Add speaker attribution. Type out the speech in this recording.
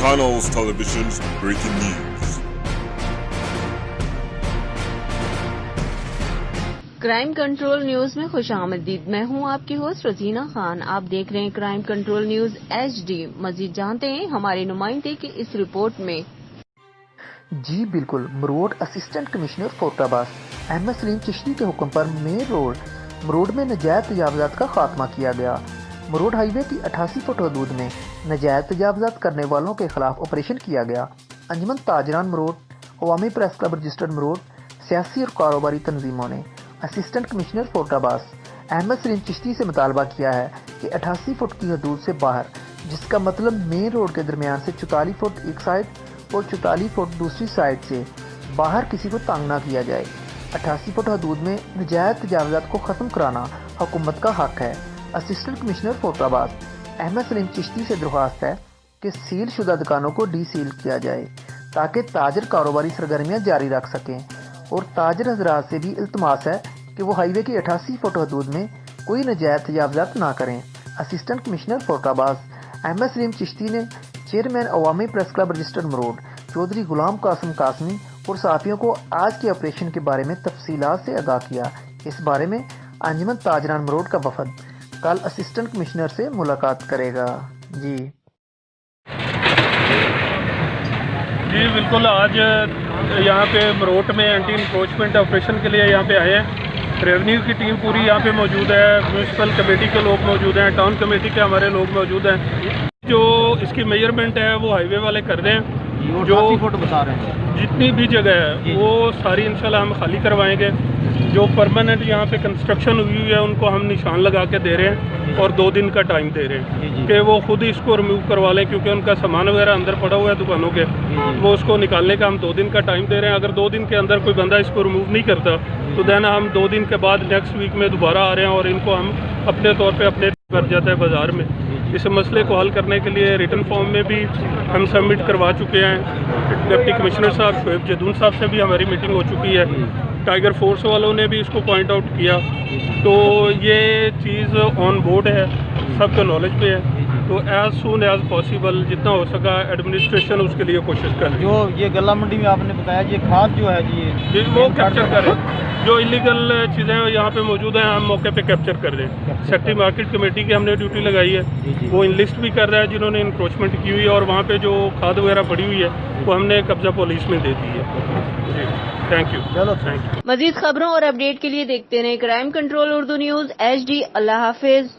Speaker 1: Canals Television's breaking news.
Speaker 2: Crime control news میں خوش آمدید. میں ہوں آپ کی ہوسٹ رزینہ خان. آپ دیکھ رہے ہیں کرائم کنٹرول نیوز HD. مزید جانتے ہیں ہمارے نمائندے کی اس رپورٹ میں.
Speaker 3: جی بالکل. مروڑ اسسٹنٹ کمشنر فورٹ آباد احمد سلیم چشتی کے حکم پر مین روڈ مروڑ میں ناجائز تجاوزات کا خاتمہ کیا گیا. مروڑ ہائی وے کی 88 فٹ حدود میں ناجائز تجاوزات کرنے والوں کے خلاف آپریشن کیا گیا. انجمن تاجران مروڑ، عوامی پریس کلب رجسٹرڈ مروڑ، سیاسی اور کاروباری تنظیموں نے اسسٹنٹ کمشنر فورٹ آباد احمد سلیم چشتی سے مطالبہ کیا ہے کہ 88 فٹ کی حدود سے باہر، جس کا مطلب مین روڈ کے درمیان سے 44 فٹ ایک سائڈ اور 44 فٹ دوسری سائڈ سے باہر کسی کو تنگ نہ کیا جائے. 88 فٹ حدود میں ناجائز تجاوزات کو ختم کرانا حکومت کا حق ہے. اسسٹنٹ کمشنر فورٹ آباد احمد سلیم چشتی سے درخواست ہے کہ سیل شدہ دکانوں کو ڈی سیل کیا جائے تاکہ تاجر کاروباری سرگرمیاں جاری رکھ سکیں، اور تاجر حضرات سے بھی التماس ہے کہ وہ ہائی وے کی 88 فٹ حدود میں کوئی ناجائز تجاوزات نہ کریں. اسسٹنٹ کمشنر فورٹ آباد احمد سلیم چشتی نے چیئرمین عوامی press club registered مروڑ Chaudhry Ghulam Qasim Qasmi اور صحافیوں کو آج کے آپریشن کے بارے میں تفصیلات سے آگاہ کیا. اس بارے میں انجمن تاجران مروڑ کا وفد کل اسسٹنٹ کمشنر سے ملاقات کرے گا. جی
Speaker 4: بالکل. آج یہاں پہ مروٹ میں اینٹی انکروچمنٹ آپریشن کے لیے یہاں پہ آئے ہیں. ریونیو کی ٹیم پوری یہاں پہ موجود ہے، میونسپل کمیٹی کے لوگ موجود ہیں، ٹاؤن کمیٹی کے ہمارے لوگ موجود ہیں. جو اس کی میجرمنٹ ہے وہ ہائی وے والے کر رہے ہیں. جو فٹ بتا رہے ہیں جتنی بھی جگہ ہے وہ ساری انشاءاللہ ہم خالی کروائیں گے. جو پرماننٹ یہاں پہ کنسٹرکشن ہوئی ہوئی ہے ان کو ہم نشان لگا کے دے رہے ہیں اور 2 دن کا ٹائم دے رہے ہیں کہ وہ خود اس کو ریموو کروا لیں، کیونکہ ان کا سامان وغیرہ اندر پڑا ہوا ہے دکانوں کے. وہ اس کو نکالنے کا ہم 2 دن کا ٹائم دے رہے ہیں. اگر 2 دن کے اندر کوئی بندہ اس کو ریموو نہیں کرتا تو دین ہم 2 دن کے بعد نیکسٹ ویک میں دوبارہ آ رہے ہیں اور ان کو ہم اپنے طور پہ اپنے کر جاتا ہے بازار میں. اس مسئلے کو حل کرنے کے لیے ریٹن فارم میں بھی ہم سبمٹ کروا چکے ہیں. ڈپٹی کمشنر صاحب شعیب جدون صاحب سے بھی ہماری میٹنگ ہو چکی ہے. ٹائیگر فورس والوں نے بھی اس کو پوائنٹ آؤٹ کیا. تو یہ چیز آن بورڈ ہے، سب کے نالج پہ ہے. تو ایز سون ایز پاسبل جتنا ہو سکا ایڈمنسٹریشن اس کے لیے کوشش کرے.
Speaker 5: جو یہ گلا منڈی میں آپ نے بتایا یہ کھاد جو ہے جی
Speaker 4: وہ کیپچر کریں. جو انلیگل چیزیں یہاں پہ موجود ہیں ہم موقع پہ کیپچر کر دیں. سیکٹری مارکیٹ کمیٹی کی ہم نے ڈیوٹی لگائی ہے، وہ انلسٹ بھی کر رہا ہے جنہوں نے انکروچمنٹ کی ہوئی ہے، اور وہاں پہ جو کھاد وغیرہ پڑی ہوئی ہے وہ ہم نے قبضہ پولیس میں دے دی ہے. Thank you. چلو تھینک یو.
Speaker 2: مزید خبروں اور اپڈیٹ کے لیے دیکھتے رہیں crime control Urdu news HD. اللہ حافظ.